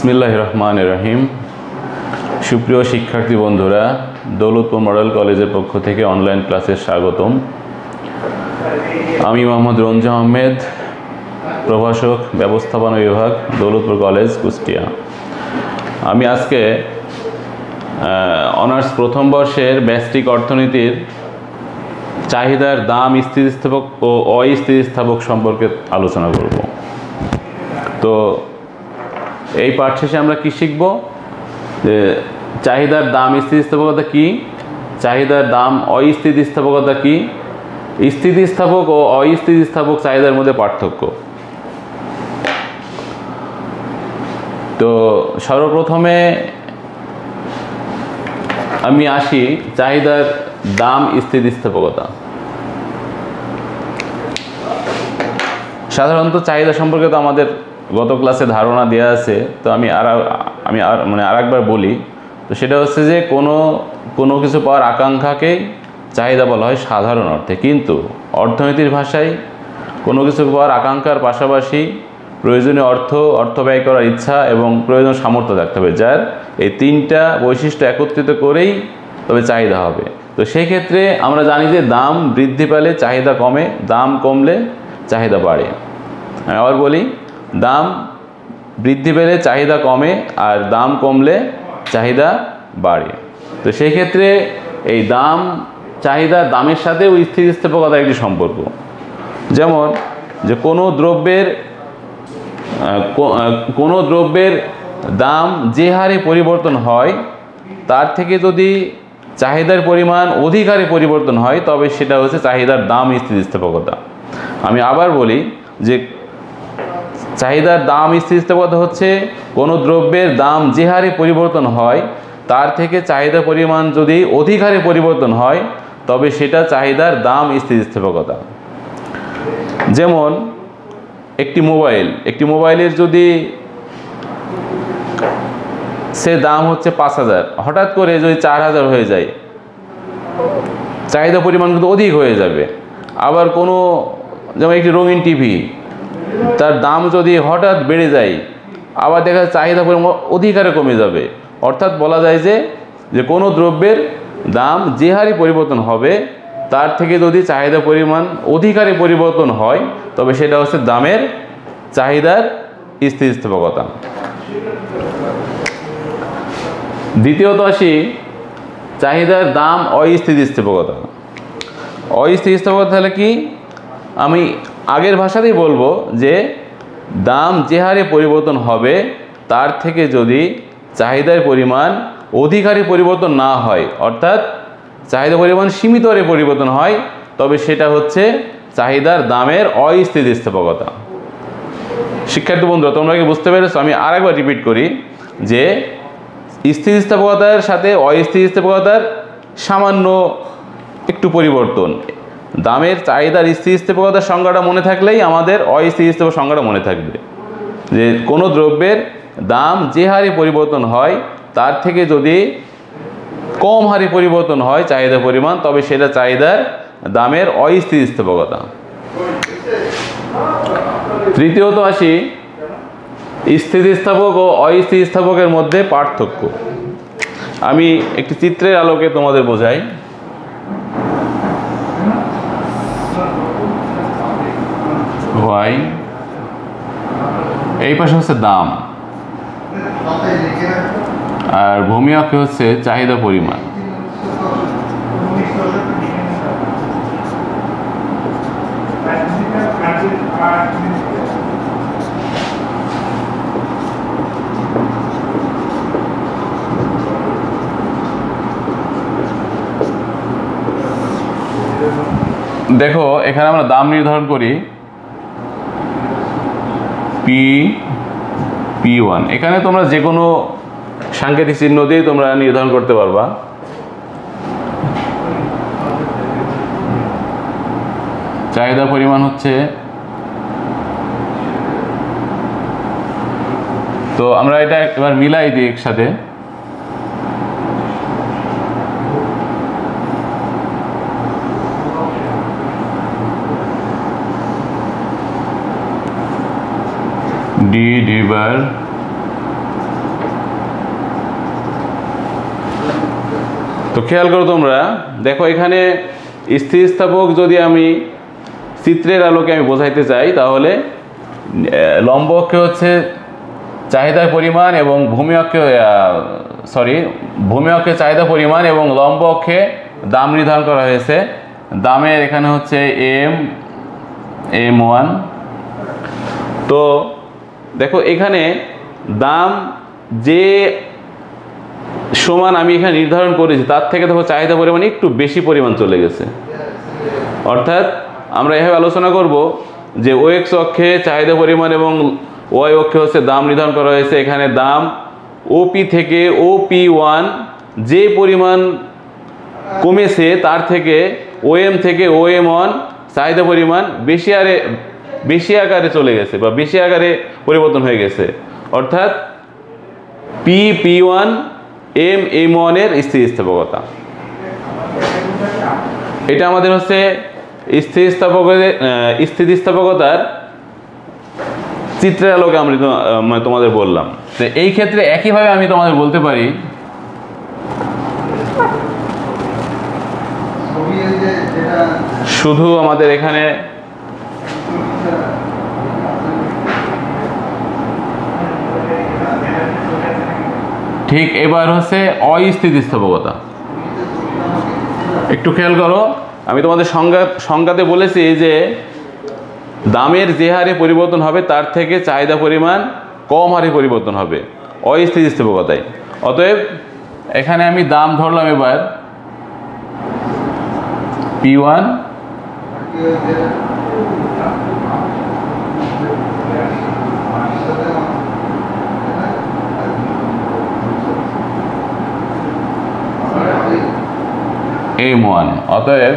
বিসমিল্লাহির রহমানির রহিম। সুপ্রিয় শিক্ষার্থী বন্ধুরা, দৌলতপুর মডেল কলেজের পক্ষ থেকে অনলাইন ক্লাসে স্বাগতম। আমি মোহাম্মদ রঞ্জু আহমেদ, প্রভাষক, ব্যবস্থাপনা বিভাগ, দৌলতপুর কলেজ, কুষ্টিয়া। আমি আজকে অনার্স প্রথম বর্ষের ব্যষ্টিক অর্থনীতির চাহিদার দাম, স্থিতিস্থাপক ও অস্থিতিস্থাপক সম্পর্কে আলোচনা করব। তো এই পাঠ শেষে আমরা কি শিখব? যে চাহিদার দাম স্থিতিস্থাপকতা কি, চাহিদার দাম অস্থিতিস্থাপকতা কি, স্থিতিস্থাপক ও অস্থিতিস্থাপক চাহিদার মধ্যে পার্থক্য। তো সর্বপ্রথমে আমি আসি চাহিদার দাম স্থিতিস্থাপকতা। সাধারণত চাহিদা সম্পর্কে তো আমাদের গত ক্লাসে ধারণা দেওয়া আছে, তো আমি আরেকবার বলি। তো সেটা হচ্ছে যে কোনো কিছু পাওয়ার আকাঙ্ক্ষাকেই চাহিদা বলা হয় সাধারণ অর্থে, কিন্তু অর্থনীতির ভাষায় কোনো কিছু পাওয়ার আকাঙ্ক্ষার পাশাপাশি প্রয়োজনীয় অর্থ ব্যয় করার ইচ্ছা এবং প্রয়োজনীয় সামর্থ্য থাকতে হবে, যার এই তিনটা বৈশিষ্ট্য একত্রিত করেই তবে চাহিদা হবে। তো সেই ক্ষেত্রে আমরা জানি যে দাম বৃদ্ধি পেলে চাহিদা কমে, দাম কমলে চাহিদা বাড়ে। আমি আবার বলি, দাম বৃদ্ধি পেলে চাহিদা কমে আর দাম কমলে চাহিদা বাড়ে। তো সেই ক্ষেত্রে এই দাম, চাহিদা, দামের সাথেও স্থিতিস্থাপকতার একটি সম্পর্ক। যেমন যে কোনো দ্রব্যের দাম যে হারে পরিবর্তন হয় তার থেকে যদি চাহিদার পরিমাণ অধিক হারে পরিবর্তন হয় তবে সেটা হচ্ছে চাহিদার দাম স্থিতিস্থাপকতা। আমি আবার বলি যে চাহিদার দাম স্থিতিস্থাপকতা হচ্ছে কোনো দ্রব্যের দাম যে হারে পরিবর্তন হয় তার থেকে চাহিদার পরিমাণ যদি অধিক হারে পরিবর্তন হয় তবে সেটা চাহিদার দাম স্থিতিস্থাপকতা। যেমন একটি মোবাইলের যদি সে দাম হচ্ছে 5,000, হঠাৎ করে যদি 4,000 হয়ে যায়, চাহিদা পরিমাণ কিন্তু অধিক হয়ে যাবে। আবার যেমন একটি রঙিন টিভি, তার দাম যদি হঠাৎ বেড়ে যায়, আবার দেখা যায় চাহিদা পরিমাণ অধিক হারে কমে যাবে। অর্থাৎ বলা যায় যে কোনো দ্রব্যের দাম যে হারে পরিবর্তন হবে তার থেকে যদি চাহিদা পরিমাণ অধিক হারে পরিবর্তন হয় তবে সেটা হচ্ছে দামের, চাহিদার স্থিতিস্থাপকতা। দ্বিতীয়ত আসি চাহিদার দাম অস্থিতিস্থাপকতা। অস্থিতিস্থাপকতা হলে কি? আমি আগের ভাষাতেই বলবো যে দাম যে হারে পরিবর্তন হবে তার থেকে যদি চাহিদার পরিমাণ অধিক হারে পরিবর্তন না হয়, অর্থাৎ চাহিদা পরিমাণ সীমিত হারে পরিবর্তন হয়, তবে সেটা হচ্ছে চাহিদার দামের অস্থিতিস্থাপকতা। শিক্ষার্থী বন্ধুরা, তোমরা কি বুঝতে পেরেছো? আমি আরেকবার রিপিট করি যে স্থিতিস্থাপকতার সাথে অস্থিতিস্থাপকতার সামান্য একটু পরিবর্তন। দামের, চাহিদার স্থিতিস্থাপকতার সংজ্ঞাটা মনে থাকলেই আমাদের অস্থিতিস্থাপক সংজ্ঞাটা মনে থাকবে। যে কোনো দ্রব্যের দাম যে হারে পরিবর্তন হয় তার থেকে যদি কম হারে পরিবর্তন হয় চাহিদা পরিমাণ, তবে সেটা চাহিদার দামের অস্থিতিস্থাপকতা। তৃতীয়ত আসি স্থিতিস্থাপক ও অস্থিতিস্থাপকের মধ্যে পার্থক্য। আমি একটি চিত্রের আলোকে তোমাদের বোঝাই। ওয়াই, এই পাশে হচ্ছে দাম আর ভূমি অক্ষে হচ্ছে চাহিদা পরিমাণ। দেখো, এখানে আমরা দাম নির্ধারণ করি P1। এখানে তোমরা যে কোনো সাংকেতিক চিহ্ন দিয়ে তোমরা নির্ধারণ করতে পারবা। চাহিদা পরিমাণ হচ্ছে, তো আমরা এটা এবার মিলাই দিই একসাথে। D/, তো খেয়াল করো তোমরা, দেখো এখানে স্থিতিস্থাপক যদি আমি চিত্রের আলোকে আমি বোঝাইতে চাই, তাহলে লম্ব অক্ষে হচ্ছে চাহিদার পরিমাণ এবং ভূমি অক্ষে চাহিদা পরিমাণ এবং লম্ব অক্ষে দাম নির্ধারণ করা হয়েছে। দামের এখানে হচ্ছে M1। তো দেখো এখানে দাম যে সমান আমি এখানে নির্ধারণ করেছি তার থেকে দেখো চাহিদা পরিমাণ একটু বেশি পরিমাণ চলে গেছে। অর্থাৎ আমরা এভাবে আলোচনা করব যে OX অক্ষে চাহিদা পরিমাণ এবং Y অক্ষে হচ্ছে দাম নির্ধারণ করা হয়েছে। এখানে দাম OP থেকে OP1 যে পরিমাণ কমেছে তার থেকে OM থেকে OM1 চাহিদা পরিমাণ বেশি আকারে চলে গেছে বা বেশি আকারে পরিবর্তন হয়ে গেছে। অর্থাৎ P1 M1 এর স্থিতিস্থাপকতা। এটা আমাদের হচ্ছে স্থিতিস্থাপকতার চিত্রের আলোকে আমরা তোমাদের বললাম। তো এই ক্ষেত্রে একইভাবে আমি তোমাদের বলতে পারি শুধু আমাদের এখানে ঠিক এবার হচ্ছে অস্থিতিস্থাপকতা। একটু খেয়াল করো, আমি তোমাদের সংজ্ঞাতে বলেছি যে দামের যে হারে পরিবর্তন হবে তার থেকে চাহিদা পরিমাণ কম হারে পরিবর্তন হবে অস্থিতিস্থাপকতায়। অতএব এখানে আমি দাম ধরলাম এবার P1 M1। অতএব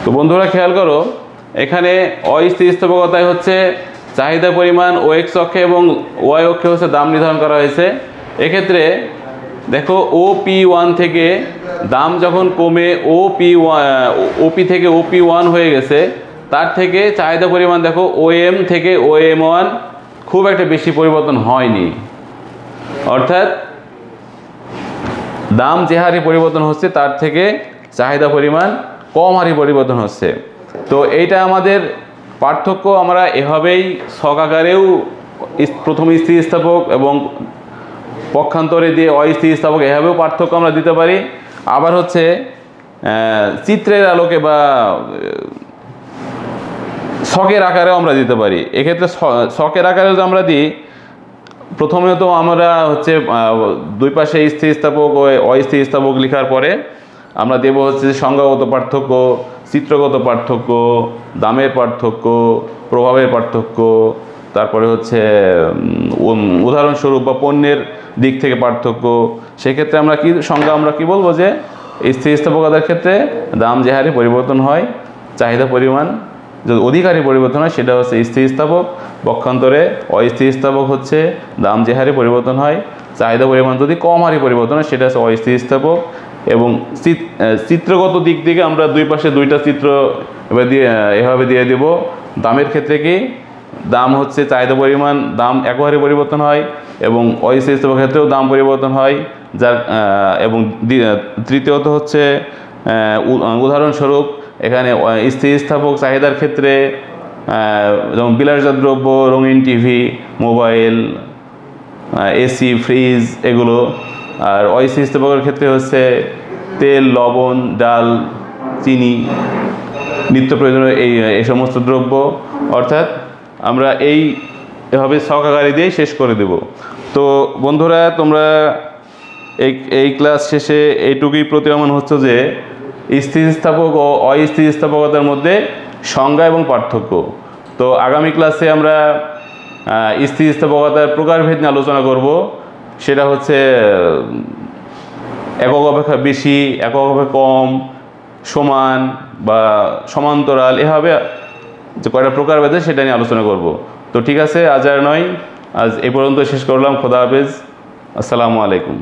তো বন্ধুরা খেয়াল করো, এখানে অস্থিতিস্থাপকতায় হচ্ছে চাহিদা পরিমাণ OX অক্ষে এবং Y অক্ষে হচ্ছে দাম নির্ধারণ করা হয়েছে। এক্ষেত্রে দেখো OP1 থেকে দাম যখন কমে OP থেকে OP1 হয়ে গেছে, তার থেকে চাহিদা পরিমাণ দেখো OM থেকে OM1 খুব একটা বেশি পরিবর্তন হয়নি। অর্থাৎ দাম যে হারে পরিবর্তন হচ্ছে তার থেকে চাহিদা পরিমাণ কম হারে পরিবর্তন হচ্ছে। তো এইটা আমাদের পার্থক্য আমরা এভাবেই ছক আকারেও প্রথম স্থিতিস্থাপক এবং পক্ষান্তরে দিয়ে অস্থিতিস্থাপক এভাবেও পার্থক্য আমরা দিতে পারি। আবার হচ্ছে চিত্রের আলোকে বা ছকের আকারেও আমরা দিতে পারি। এক্ষেত্রে ছকের আকারেও আমরা দিই, প্রথমে তো আমরা হচ্ছে দুই পাশে স্থিতিস্থাপক ও অস্থিতিস্থাপক লেখার পরে আমরা দেব হচ্ছে সংজ্ঞাগত পার্থক্য, চিত্রগত পার্থক্য, দামের পার্থক্য, প্রভাবের পার্থক্য, তারপরে হচ্ছে উদাহরণস্বরূপ বা পণ্যের দিক থেকে পার্থক্য। সেক্ষেত্রে আমরা কি বলবো যে স্থিতিস্থাপকতার ক্ষেত্রে দাম যে হারে পরিবর্তন হয়, চাহিদা পরিমাণ যদি অধিকারী পরিবর্তন হয় সেটা হচ্ছে স্থিতিস্থাপক। পক্ষান্তরে অস্থিতিস্থাপক হচ্ছে দাম যে হারে পরিবর্তন হয়, চাহিদা পরিমাণ যদি কম হারে পরিবর্তন হয় সেটা হচ্ছে অস্থিতিস্থাপক। এবং চিত্রগত দিক থেকে আমরা দুই পাশে দুইটা চিত্র এভাবে দিয়ে দেব। দামের ক্ষেত্রে কি দাম হচ্ছে চাহিদা পরিমাণ দাম এক হারে পরিবর্তন হয় এবং অস্থিতিস্থাপক ক্ষেত্রেও দাম পরিবর্তন হয়। এবং তৃতীয়ত হচ্ছে উদাহরণস্বরূপ এখানে স্থিতিস্থাপক চাহিদার ক্ষেত্রে যেমন বিলাসজাত দ্রব্য, রঙিন টিভি, মোবাইল, এসি, ফ্রিজ এগুলো। আর অস্থিতিস্থাপকের ক্ষেত্রে হচ্ছে তেল, লবণ, ডাল, চিনি, নিত্য প্রয়োজনীয় এই সমস্ত দ্রব্য। অর্থাৎ আমরা এভাবে ছক আকারে দিয়ে শেষ করে দেব। তো বন্ধুরা তোমরা এই ক্লাস শেষে এইটুকুই প্রতীয়মান হচ্ছে যে স্থিতিস্থাপক ও অস্থিতিস্থাপকতার মধ্যে সংজ্ঞা এবং পার্থক্য। তো আগামী ক্লাসে আমরা স্থিতিস্থাপকতার প্রকারভেদ নিয়ে আলোচনা করব। সেটা হচ্ছে একক অপেক্ষা বেশি, একক অপেক্ষা কম, সমান বা সমান্তরাল, এভাবে যে কয়টা প্রকারভেদ সেটা নিয়ে আলোচনা করব। তো ঠিক আছে, আজ আর নয়, আজ এ পর্যন্ত শেষ করলাম। খোদা হাফেজ। আসসালামু আলাইকুম।